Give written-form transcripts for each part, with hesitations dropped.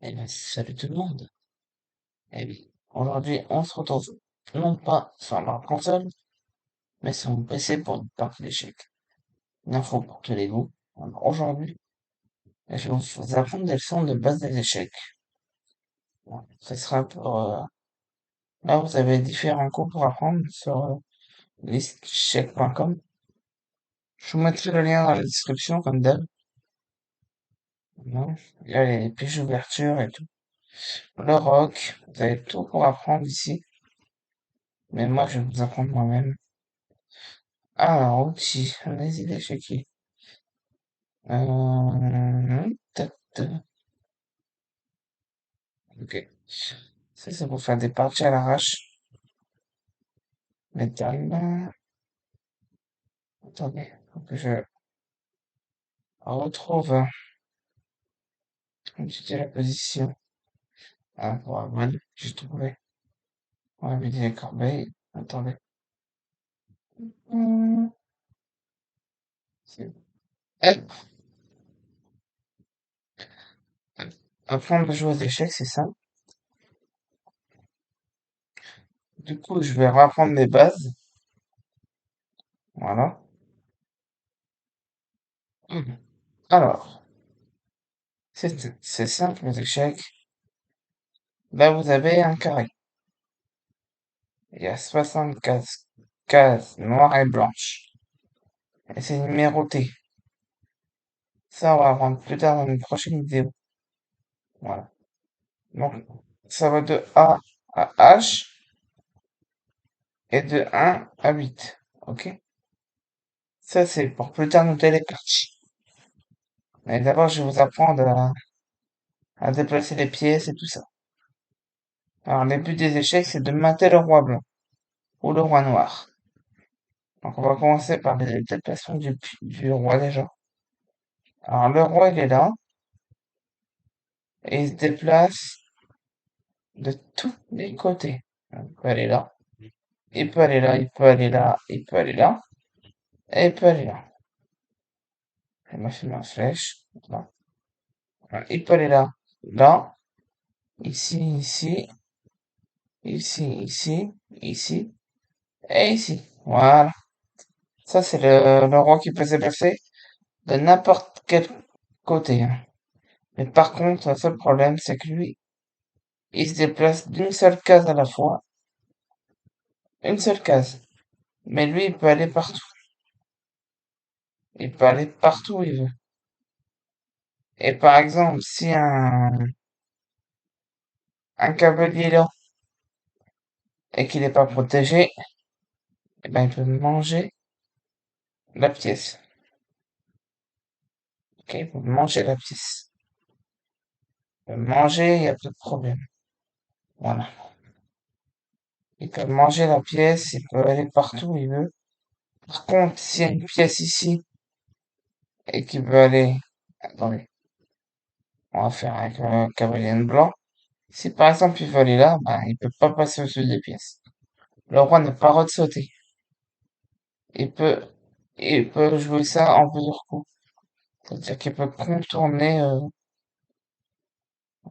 Eh bien, salut tout le monde. Eh bien, aujourd'hui, on se retrouve non pas sur la console, mais sur mon PC pour une partie d'échecs. Une info pour tous les goûts. Alors, aujourd'hui, je vais vous apprendre des leçons de base des échecs. Bon, ce sera pour... là, vous avez différents cours pour apprendre sur listecheck.com. Je vous mettrai le lien dans la description, comme d'hab. Voilà. Il y a les pièges d'ouverture et tout. Le rock, vous avez tout pour apprendre ici. Mais moi, je vais vous apprendre moi-même. Alors, outils, les idées checker. Ok. Ça, c'est pour faire des parties à l'arrache. Métal. Attendez, faut que je retrouve c'était la position. Ah, voilà, j'ai trouvé. On va vider les corbeilles. Attendez. Hmm, c'est- Eh, apprendre à jouer aux échecs, c'est ça. Du coup, je vais reprendre mes bases. Voilà. Hmm. Alors, c'est simple, les échecs. Là, vous avez un carré. Il y a 75 cases noires et blanches. Et c'est numéroté. Ça, on va apprendre plus tard dans une prochaine vidéo. Voilà. Donc, ça va de A à H et de 1 à 8. Ok? Ça, c'est pour plus tard noter les parties. Mais d'abord, je vais vous apprendre à déplacer les pièces et tout ça. Alors, le but des échecs, c'est de mater le roi blanc ou le roi noir. Donc, on va commencer par le déplacement du roi déjà. Alors, le roi, il est là et il se déplace de tous les côtés. Il peut aller là, il peut aller là, il peut aller là, il peut aller là, et il peut aller là. Il m'a fait ma flèche. Là. Voilà. Il peut aller là, là, ici, ici, ici, ici, ici, et ici. Voilà. Ça, c'est le roi qui peut se déplacer de n'importe quel côté. Hein. Mais par contre, le seul problème, c'est que lui, il se déplace d'une seule case à la fois. Une seule case. Mais lui, il peut aller partout. Il peut aller partout où il veut. Et par exemple, si un cavalier est là et qu'il n'est pas protégé, eh ben, il peut manger la pièce. Ok, il peut manger la pièce. Il peut manger, il n'y a pas de problème. Voilà. Il peut manger la pièce, il peut aller partout où il veut. Par contre, s'il y a une pièce ici et qu'il veut aller... Attendez, on va faire avec un cavalier blanc. Si par exemple il veut aller là, ben, il peut pas passer au-dessus des pièces. Le roi n'a pas le droit de sauter. Il peut, il peut jouer ça en plusieurs coups. C'est-à-dire qu'il peut contourner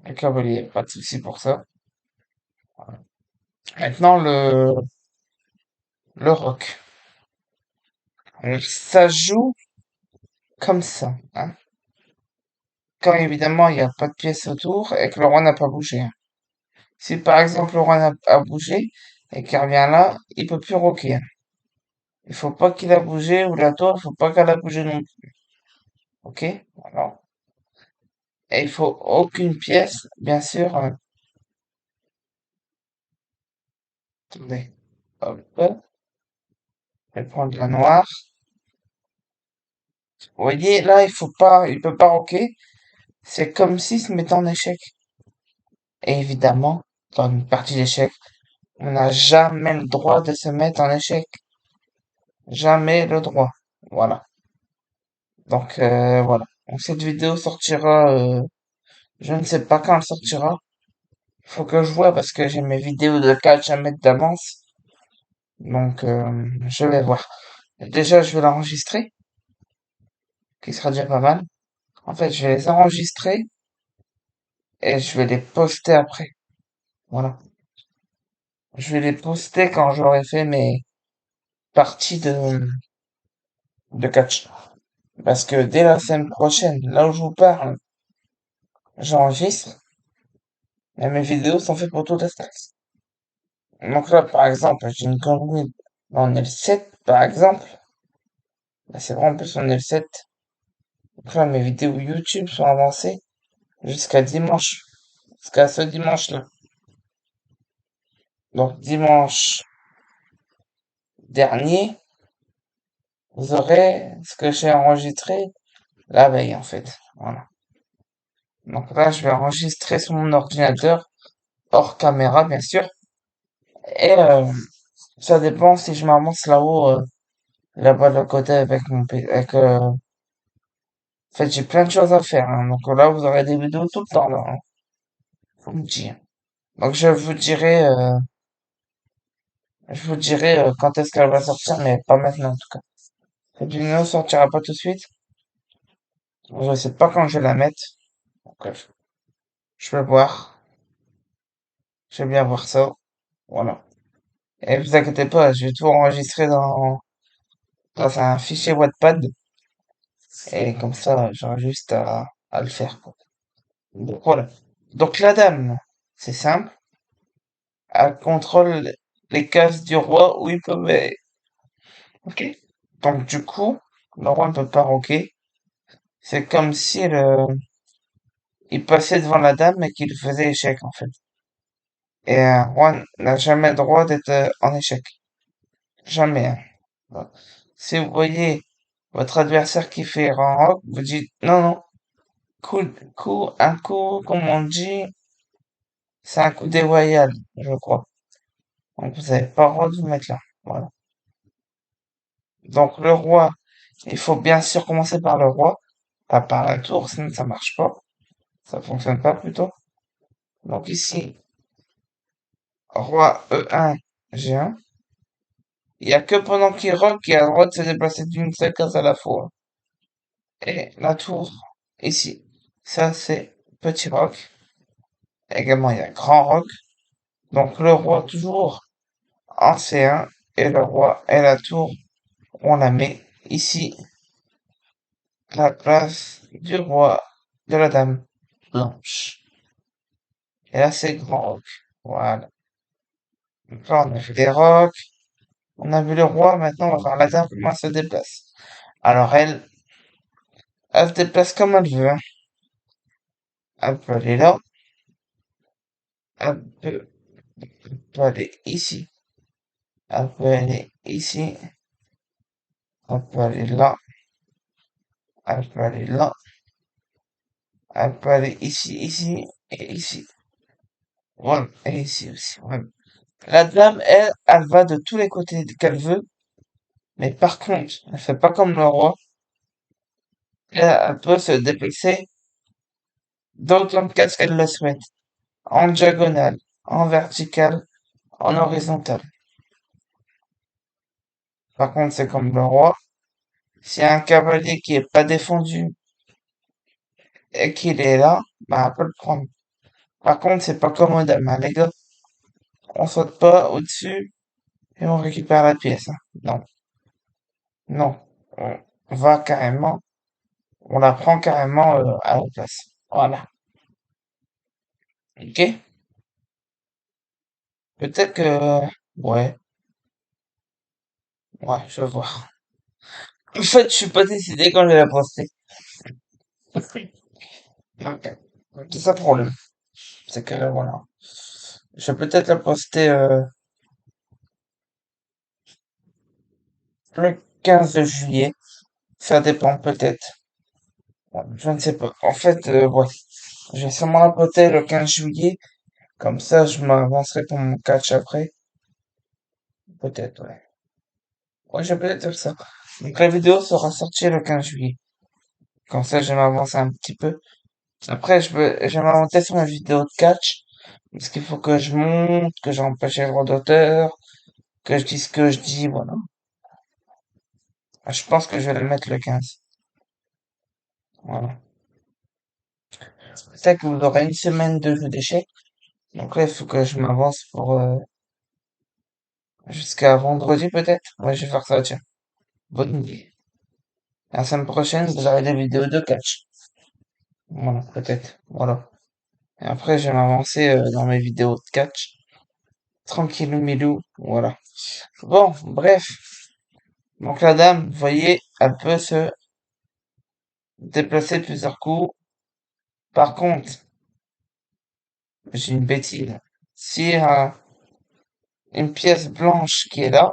le cavalier. Pas de souci pour ça. Maintenant, le roc. Alors, ça joue comme ça. Hein. Quand évidemment il n'y a pas de pièce autour et que le roi n'a pas bougé. Hein. Si par exemple le roi a bougé et qu'il revient là, il peut plus roquer. Hein. Il faut pas qu'il a bougé ou la tour, il faut pas qu'elle a bougé non plus. Ok? Alors, et il faut aucune pièce, bien sûr. Attendez. Hop, je vais prendre la noire. Vous voyez, là, il peut pas roquer. C'est comme s'il se mettait en échec. Et évidemment, dans une partie d'échecs, on n'a jamais le droit de se mettre en échec. Jamais le droit. Voilà. Donc, voilà. Donc, cette vidéo sortira, je ne sais pas quand elle sortira. Faut que je vois parce que j'ai mes vidéos de catch à mettre d'avance. Donc, je vais voir. Déjà, je vais l'enregistrer, qui sera déjà pas mal. En fait, je vais les enregistrer et je vais les poster après. Voilà. Je vais les poster quand j'aurai fait mes parties de catch. Parce que dès la semaine prochaine, là où je vous parle, j'enregistre, mais mes vidéos sont faites pour toute la semaine. Donc là, par exemple, j'ai une connerie en L7, par exemple. Là, c'est vraiment plus en L7. Donc là, mes vidéos YouTube sont avancées jusqu'à dimanche. Jusqu'à ce dimanche-là. Donc dimanche dernier, vous aurez ce que j'ai enregistré la veille, en fait. Voilà. Donc là, je vais enregistrer sur mon ordinateur, hors caméra, bien sûr. Et ça dépend si je m'avance là-haut, là-bas de côté avec en fait, j'ai plein de choses à faire, hein. Donc là, vous aurez des vidéos tout le temps, là, hein. Faut me dire. Donc je vous dirai quand est-ce qu'elle va sortir, mais pas maintenant en tout cas. Cette vidéo sortira pas tout de suite. Je sais pas quand je vais la mettre. Donc, je vais voir. Je vais bien voir ça. Voilà. Et vous inquiétez pas, je vais tout enregistrer dans un fichier Wattpad. Et comme ça, j'aurai juste à le faire, quoi. Donc voilà. Donc la dame, c'est simple. Elle contrôle les cases du roi où il peut aller. Ok. Donc du coup, le roi ne peut pas roquer. C'est comme si il passait devant la dame et qu'il faisait échec en fait. Et un roi n'a jamais le droit d'être en échec. Jamais, hein. Voilà. Si vous voyez votre adversaire qui fait rang rock, vous dites non, non, un coup, comme on dit, c'est un coup déloyal, je crois. Donc vous n'avez pas le droit de vous mettre là. Voilà. Donc le roi, il faut bien sûr commencer par le roi, pas par la tour, sinon ça marche pas. Ça fonctionne pas plutôt. Donc ici, roi E1, G1. Il y a que pendant qu'il rock qui a le droit de se déplacer d'une seule case à la fois. Et la tour, ici. Ça, c'est petit roc. Également, il y a grand roc. Donc le roi toujours en C1 et le roi et la tour, on la met ici, à la place du roi, de la dame blanche. Et là, c'est grand roc. Voilà. Donc là, on a fait les rocs. On a vu le roi, maintenant on va voir la dame comment elle se déplace. Alors elle se déplace comme elle veut, hein. Elle peut aller là, elle peut aller ici, elle peut aller ici, elle peut aller là, elle peut aller là, elle peut aller ici, ici et ici. Voilà, et ici aussi. Voilà. La dame, elle va de tous les côtés qu'elle veut, mais par contre, elle fait pas comme le roi. Elle peut se déplacer d'autant de cases qu'elle le souhaite, en diagonale, en verticale, en horizontale. Par contre, c'est comme le roi. S'il y a un cavalier qui est pas défendu et qu'il est là, bah, on peut le prendre. Par contre, c'est pas comme aux dames, hein, les gars. On saute pas au-dessus et on récupère la pièce, hein. Non, non. On va carrément, on la prend carrément à la place. Voilà. Ok? Peut-être que, ouais, ouais, je vais voir. En fait, je suis pas décidé quand je vais la poster. Ok. C'est ça le problème. C'est que, voilà. Je vais peut-être la poster le 15 juillet. Ça dépend peut-être. Ouais, je ne sais pas. En fait, ouais. Je vais sûrement la poster le 15 juillet. Comme ça, je m'avancerai pour mon catch après. Peut-être, ouais. Ouais, je vais peut-être faire ça. Donc la vidéo sera sortie le 15 juillet. Comme ça, je vais m'avancer un petit peu. Après, je vais m'inventer sur ma vidéo de catch. Parce qu'il faut que je monte, que j'empêche les droits d'auteur, que je dise ce que je dis, voilà. Je pense que je vais le mettre le 15. Voilà. peut-être que vous aurez une semaine de jeu d'échecs. Donc là, il faut que je m'avance pour jusqu'à vendredi peut-être. Ouais, je vais faire ça, tiens. Bonne idée. La semaine prochaine, vous aurez des vidéos de catch. Voilà, peut-être. Voilà. Et après, je vais m'avancer dans mes vidéos de catch. Tranquillou milou. Voilà. Bon, bref. Donc la dame, vous voyez, elle peut se déplacer plusieurs coups. Par contre, j'ai une bêtise. Si une pièce blanche qui est là,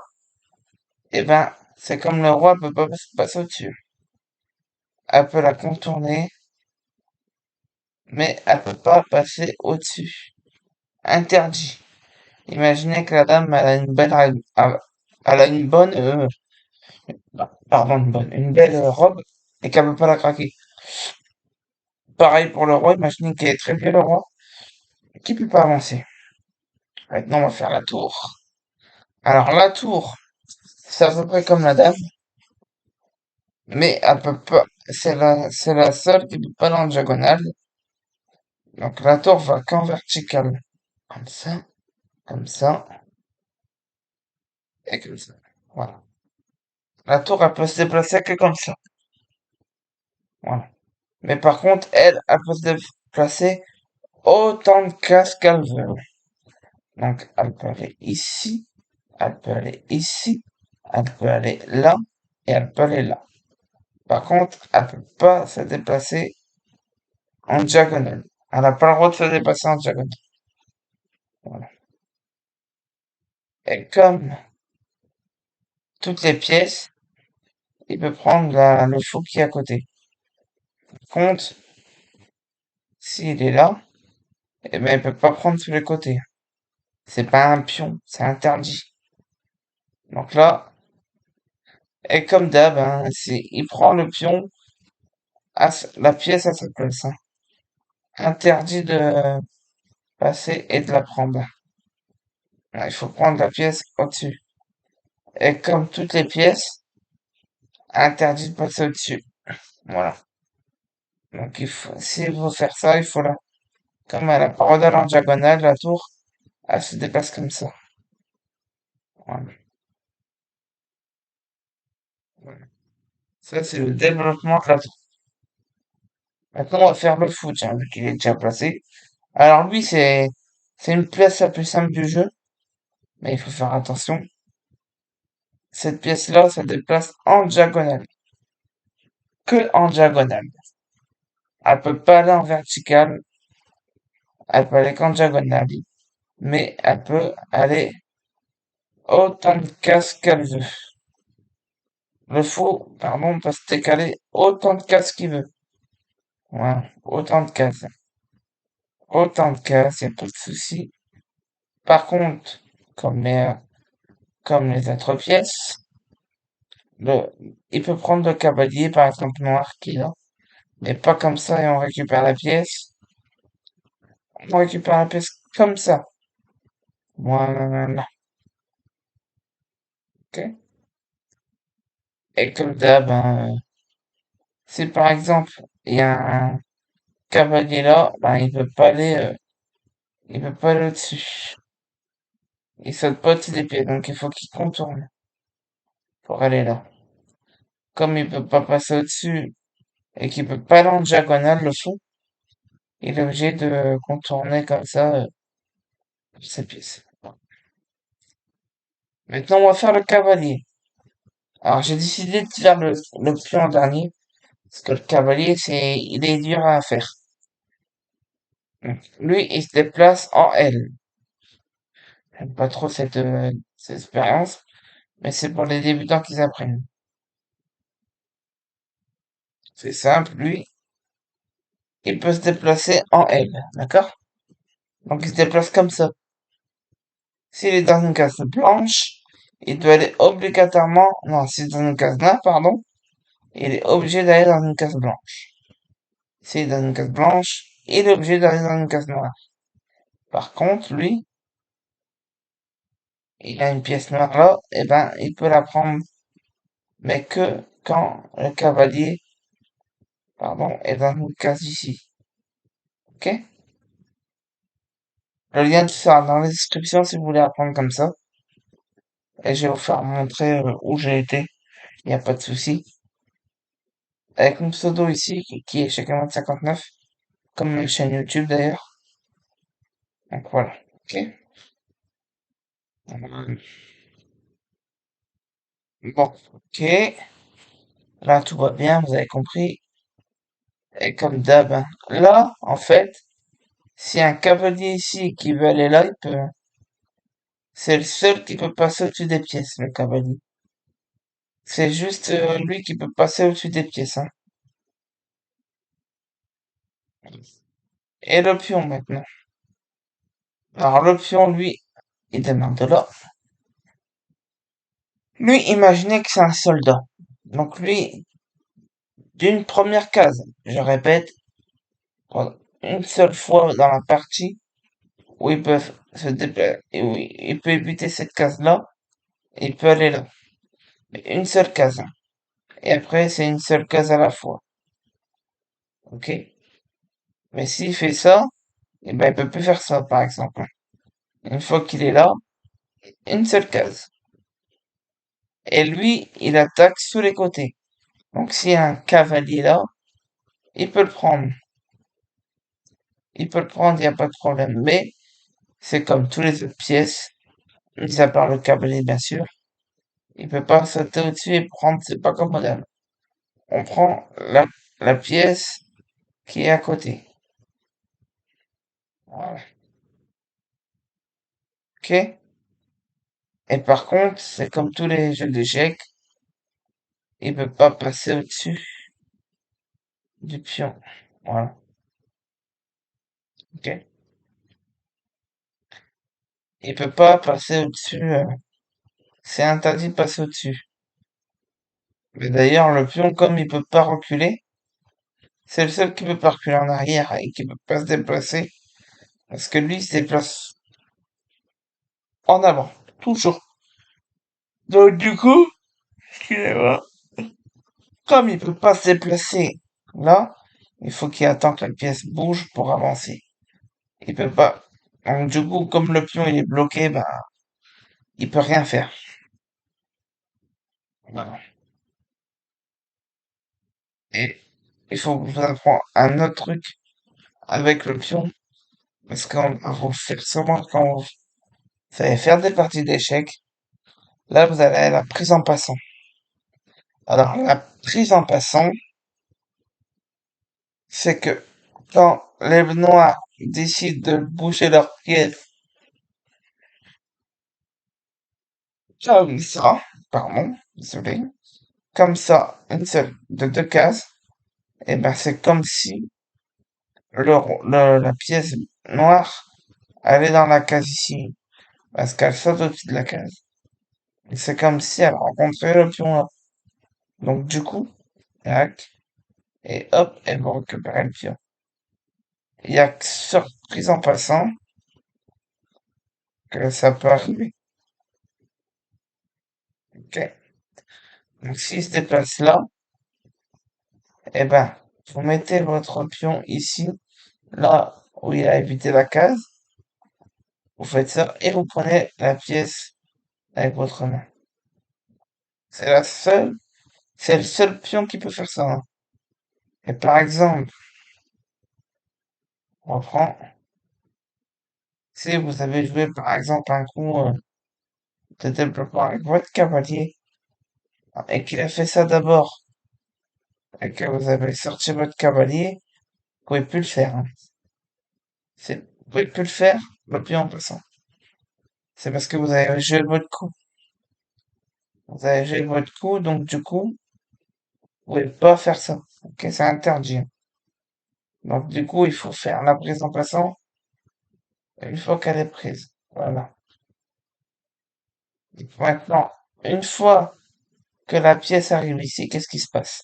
eh ben, c'est comme le roi peut pas passer au-dessus. Elle peut la contourner, mais elle peut pas passer au-dessus. Interdit. Imaginez que la dame, elle a une belle, elle a une bonne, pardon, une belle robe et qu'elle peut pas la craquer. Pareil pour le roi, imaginez qu'il est très bien le roi, qui peut pas avancer. Maintenant, on va faire la tour. Alors, la tour, c'est à peu près comme la dame, mais elle peut pas, c'est la seule qui peut pas aller en diagonale. Donc, la tour va qu'en verticale. Comme ça, et comme ça. Voilà. La tour, elle peut se déplacer que comme ça. Voilà. Mais par contre, elle peut se déplacer autant de cases qu'elle veut. Donc, elle peut aller ici, elle peut aller ici, elle peut aller là, et elle peut aller là. Par contre, elle peut pas se déplacer en diagonale. Elle n'a pas le droit de se déplacer en diagonale. Voilà. Et comme toutes les pièces, il peut prendre le fou qui est à côté. Par contre, s'il est là, eh ben, il peut pas prendre tous les côtés. C'est pas un pion, c'est interdit. Donc là, et comme d'hab, hein, il prend le pion la pièce à sa place, hein. Interdit de passer et de la prendre. Il faut prendre la pièce au-dessus. Et comme toutes les pièces, interdit de passer au-dessus. Voilà. Donc s'il veut faire ça, il faut là. Comme elle a pas le droit d'aller en diagonale, la tour, elle se déplace comme ça. Voilà. Voilà. Ça, c'est le développement de la tour. Maintenant, on va faire le fou, tiens, vu qu'il est déjà placé. Alors lui, c'est une pièce la plus simple du jeu, mais il faut faire attention. Cette pièce-là se déplace en diagonale. Que en diagonale. Elle peut pas aller en verticale, elle peut aller qu'en diagonale, mais elle peut aller autant de cases qu'elle veut. Le faux, pardon, peut se décaler autant de cases qu'il veut. Voilà, autant de cases. Autant de cases, y a pas de souci. Par contre, comme les, comme les autres pièces, il peut prendre le cavalier, par exemple, noir qui est là, mais pas comme ça et on récupère la pièce. On récupère la pièce comme ça. Voilà. Ok. Et comme d'hab, hein, si par exemple, il y a un cavalier là, ben, il peut pas aller au-dessus. Il saute pas au-dessus des pieds, donc il faut qu'il contourne pour aller là. Comme il peut pas passer au-dessus et qu'il peut pas aller en diagonale, le fou, il est obligé de contourner comme ça, ses pièces. Maintenant, on va faire le cavalier. Alors, j'ai décidé de faire le pion en dernier, parce que le cavalier, il est dur à faire. Donc, lui, il se déplace en L. J'aime pas trop cette expérience, mais c'est pour les débutants qui apprennent. C'est simple, lui, il peut se déplacer en L, d'accord? Donc il se déplace comme ça. S'il est dans une case blanche, il doit aller obligatoirement, non, s'il est dans une case noire, pardon, il est obligé d'aller dans une case blanche. S'il est dans une case blanche, il est obligé d'aller dans une case noire. Par contre, lui, il a une pièce noire là, et ben, il peut la prendre, mais que quand le cavalier, pardon, est dans une case ici. Ok? Le lien sera dans la description si vous voulez apprendre comme ça. Et je vais vous faire montrer où j'ai été. Il n'y a pas de souci. Avec mon pseudo ici, qui est Chacun59, comme ma chaîne YouTube d'ailleurs. Donc voilà. Ok? Bon, ok. Là, tout va bien, vous avez compris. Et comme d'hab, hein. Là, en fait, si un cavalier ici qui veut aller là, il peut. C'est le seul qui peut passer au-dessus des pièces, le cavalier. C'est juste lui qui peut passer au-dessus des pièces, hein. Et le pion maintenant. Alors le pion, lui, il démarre de là. Lui, imaginez que c'est un soldat. Donc lui, d'une première case, je répète, une seule fois dans la partie où ils peuvent se déplacer, où il peut éviter cette case-là, il peut aller là. Mais une seule case, hein. Et après, c'est une seule case à la fois. Ok? Mais s'il fait ça, eh ben, il peut plus faire ça, par exemple. Une fois qu'il est là, une seule case. Et lui, il attaque sous les côtés. Donc s'il y a un cavalier là, il peut le prendre. Il peut le prendre, il n'y a pas de problème. Mais c'est comme tous les autres pièces, mis à part le cavalier bien sûr. Il peut pas sauter au-dessus et prendre, c'est pas comme moderne. On prend la pièce qui est à côté. Voilà. Ok? Et par contre, c'est comme tous les jeux d'échecs, il peut pas passer au-dessus du pion. Voilà. Ok? Il peut pas passer au-dessus. C'est interdit de passer au-dessus. Mais d'ailleurs, le pion, comme il peut pas reculer, c'est le seul qui peut pas reculer en arrière et qui peut pas se déplacer. Parce que lui, il se déplace en avant. Toujours. Donc, du coup, excusez-moi, comme il peut pas se déplacer là, il faut qu'il attende que la pièce bouge pour avancer. Il peut pas. Donc, du coup, comme le pion, il est bloqué, bah, il peut rien faire. Voilà. Et il faut que je vous apprenne un autre truc avec le pion. Parce qu'on va vous faire sûrement quand vous allez faire des parties d'échecs. Là, vous allez à la prise en passant. Alors, la prise en passant, c'est que quand les noirs décident de bouger leur pièce comme ça, pardon, désolé, comme ça, une seule de deux cases, et ben c'est comme si la pièce noire allait dans la case ici, parce qu'elle saute au-dessus de la case. Et c'est comme si elle rencontrait le pion là. Donc du coup, tac, et hop, elle va récupérer le pion. Il y a que sur prise en passant que ça peut arriver. Ok. Donc s'il se déplace là, eh ben, vous mettez votre pion ici, là où il a évité la case, vous faites ça et vous prenez la pièce avec votre main. C'est la seule, c'est le seul pion qui peut faire ça, hein. Et par exemple, on prend, si vous avez joué par exemple un coup de développement avec votre cavalier et qu'il a fait ça d'abord et que vous avez sorti votre cavalier, vous pouvez plus le faire, hein. Vous pouvez plus le faire, le pion en passant. C'est parce que vous avez joué votre coup. Vous avez joué votre coup, donc du coup, vous pouvez pas faire ça. Ok, c'est interdit. Donc du coup, il faut faire la prise en passant une fois qu'elle est prise. Voilà. Donc, maintenant, une fois que la pièce arrive ici, qu'est-ce qui se passe?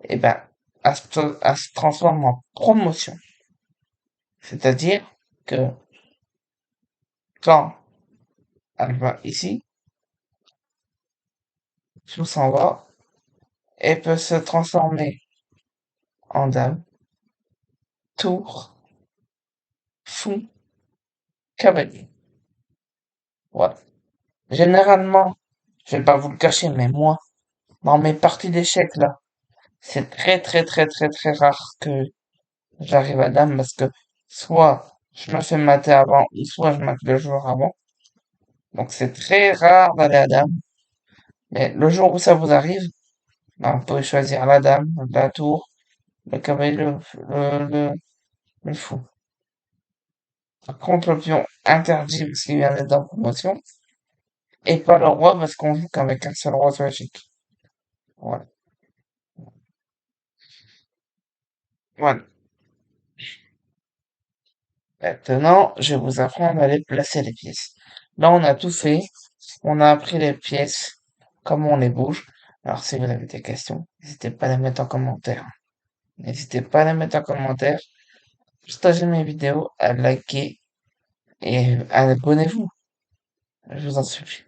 Eh ben, elle se transforme en promotion. C'est-à-dire que quand elle va ici, tout s'en va, elle peut se transformer en dame, tour, fou, cavalier. Voilà. Généralement, je vais pas vous le cacher, mais moi, dans mes parties d'échecs là, c'est très très très très très rare que j'arrive à dame parce que soit je me fais mater avant, ou soit je mate le joueur avant. Donc c'est très rare d'aller à dame. Mais le jour où ça vous arrive, ben, vous pouvez choisir la dame, la tour, le cavalier, le fou. Par contre, le pion interdit parce qu'il vient d'être en promotion, et pas le roi parce qu'on joue qu'avec un seul roi sur l'échiquier. Voilà. Voilà. Maintenant, je vais vous apprendre à aller placer les pièces. Là, on a tout fait. On a appris les pièces, comment on les bouge. Alors, si vous avez des questions, n'hésitez pas à les mettre en commentaire. N'hésitez pas à les mettre en commentaire. Partagez mes vidéos, à liker et abonnez-vous. Je vous en supplie.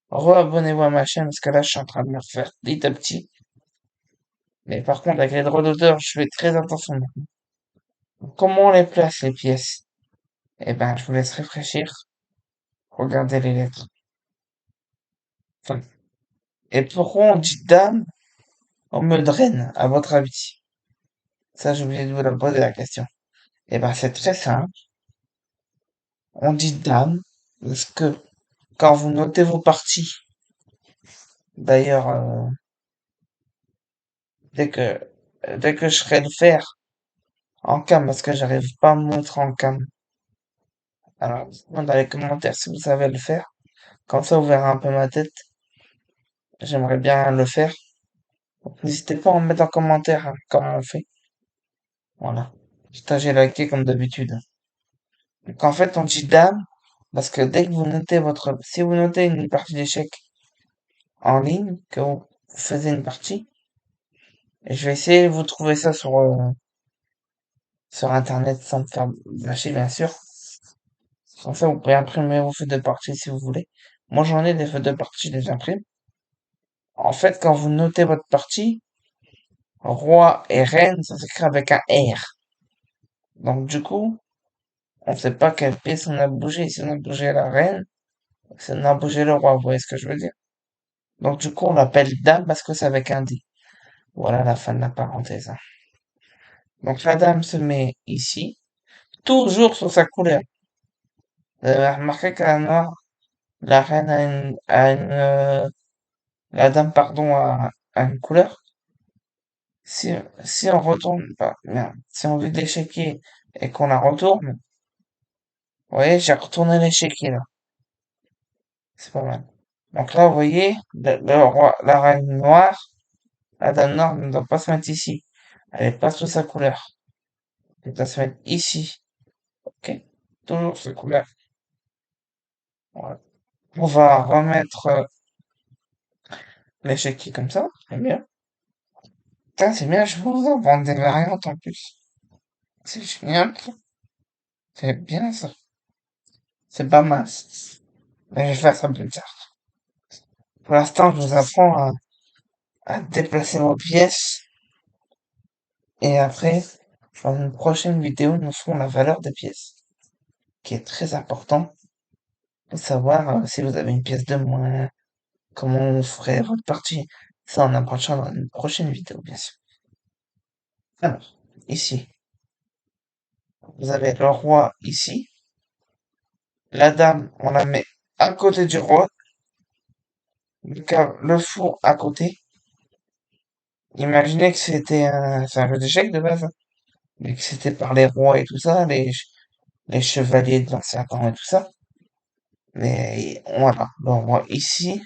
Re-abonnez-vous à ma chaîne parce que là, je suis en train de me refaire petit à petit. Mais par contre, avec les droits d'auteur, je fais très attention maintenant. Comment on les place, les pièces? Eh ben, je vous laisse réfléchir. Regardez les lettres. Enfin, et pourquoi on dit dame au lieu de reine, à votre avis? Ça, j'ai oublié de vous la poser la question. Eh ben, c'est très simple. On dit dame parce que quand vous notez vos parties, d'ailleurs, dès que, dès que je serai le faire en cam, parce que j'arrive pas à me montrer en cam. Alors, dites-moi dans les commentaires si vous savez le faire. Comme ça, vous verrez un peu ma tête. J'aimerais bien le faire. Donc, n'hésitez pas à en mettre en commentaire hein, comment on fait. Voilà. Partagez, likez comme d'habitude. Donc, en fait, on dit dame parce que dès que vous notez si vous notez une partie d'échecs en ligne, que vous faisiez une partie, et je vais essayer de vous trouver ça sur internet sans me faire lâcher, bien sûr. Comme ça, vous pouvez imprimer vos feuilles de partie si vous voulez. Moi, j'en ai des feuilles de partie, je les imprime. En fait, quand vous notez votre partie, roi et reine, ça s'écrit avec un R. Donc, du coup, on sait pas quelle pièce on a bougé. Si on a bougé la reine, si on a bougé le roi, vous voyez ce que je veux dire? Donc, du coup, on l'appelle dame parce que c'est avec un D. Voilà la fin de la parenthèse, hein. Donc, la dame se met ici, toujours sur sa couleur. Vous avez remarqué qu'à la noire, la reine la dame, pardon, a une couleur. Si, si on retourne, pas, merde, si on vide l'échiquier et qu'on la retourne, vous voyez, j'ai retourné l'échiquier là. C'est pas mal. Donc là, vous voyez, la reine noire, la dame noire ne doit pas se mettre ici. Elle est pas sous sa couleur. Elle doit se mettre ici. Ok? Toujours sa couleur. Voilà. On va remettre l'échiquier comme ça. C'est bien. Putain, c'est bien, je vous en vendre des variantes en plus. C'est génial. C'est bien ça. C'est pas mal. Mais je vais faire ça plus tard. Pour l'instant, je vous apprends à déplacer vos pièces. Et après, dans une prochaine vidéo, nous ferons la valeur des pièces, qui est très important pour savoir si vous avez une pièce de moins, comment vous ferez votre partie. Ça, on apprendra dans une prochaine vidéo, bien sûr. Alors, ici, vous avez le roi ici. La dame, on la met à côté du roi. Le fou à côté. Imaginez que c'est un jeu d'échecs de base, hein, mais que c'était par les rois et tout ça, les chevaliers de l'ancien temps et tout ça. Mais voilà, le roi ici,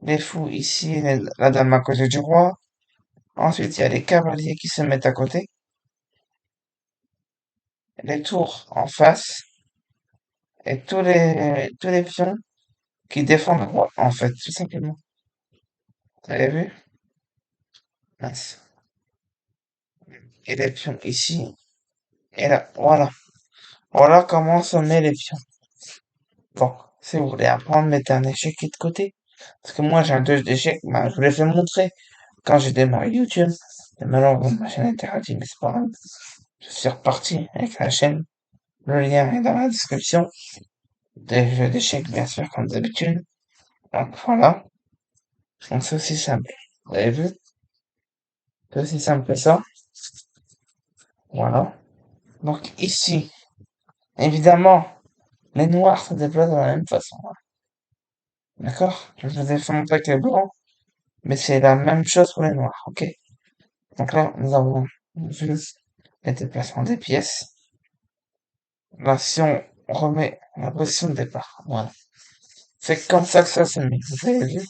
les fous ici, la dame à côté du roi. Ensuite, il y a les cavaliers qui se mettent à côté, les tours en face, et tous les pions qui défendent le roi, en fait, tout simplement. Vous avez vu? Mince. Et les pions ici, et là, voilà. Voilà comment se met les pions. Bon, si vous voulez apprendre, mettez un échiquier de côté. Parce que moi, j'ai un deux d'échecs, ben, je vous l'ai fait montrer quand j'ai démarré YouTube. Et malheureusement, ma chaîne a été interdite, mais c'est pas grave. Je suis reparti avec la chaîne. Le lien est dans la description. Des jeux d'échecs, bien sûr, comme d'habitude. Donc voilà. Donc c'est aussi simple. Vous avez vu? C'est aussi simple que ça. Voilà. Donc ici, évidemment, les noirs se déplacent de la même façon. D'accord? Je vous ai fait montrer avec les blancs, mais c'est la même chose pour les noirs, ok? Donc là, nous avons vu les déplacements des pièces. Là, si on remet la position de départ, voilà. C'est comme ça que ça se met. Vous avez vu?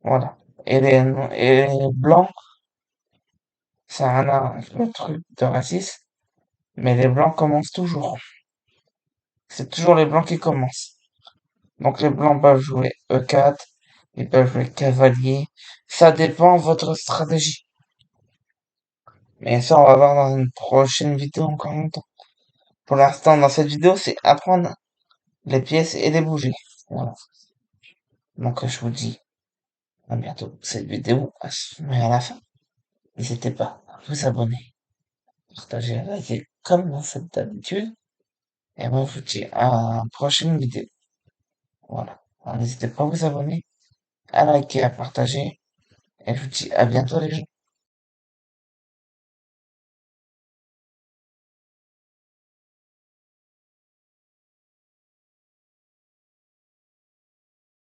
Voilà. Et les blancs, ça a un le truc de racisme, mais les blancs commencent toujours. C'est toujours les blancs qui commencent. Donc les blancs peuvent jouer E4, ils peuvent jouer cavalier. Ça dépend de votre stratégie. Mais ça, on va voir dans une prochaine vidéo encore longtemps. Pour l'instant, dans cette vidéo, c'est apprendre les pièces et les bouger. Voilà. Donc je vous dis à bientôt. Cette vidéo, mais à la fin, n'hésitez pas à vous abonner, partager, liker comme dans cette habitude. Et moi, je vous dis à une prochaine vidéo. Voilà. Alors, n'hésitez pas à vous abonner, à liker, à partager. Et je vous dis à bientôt les gens.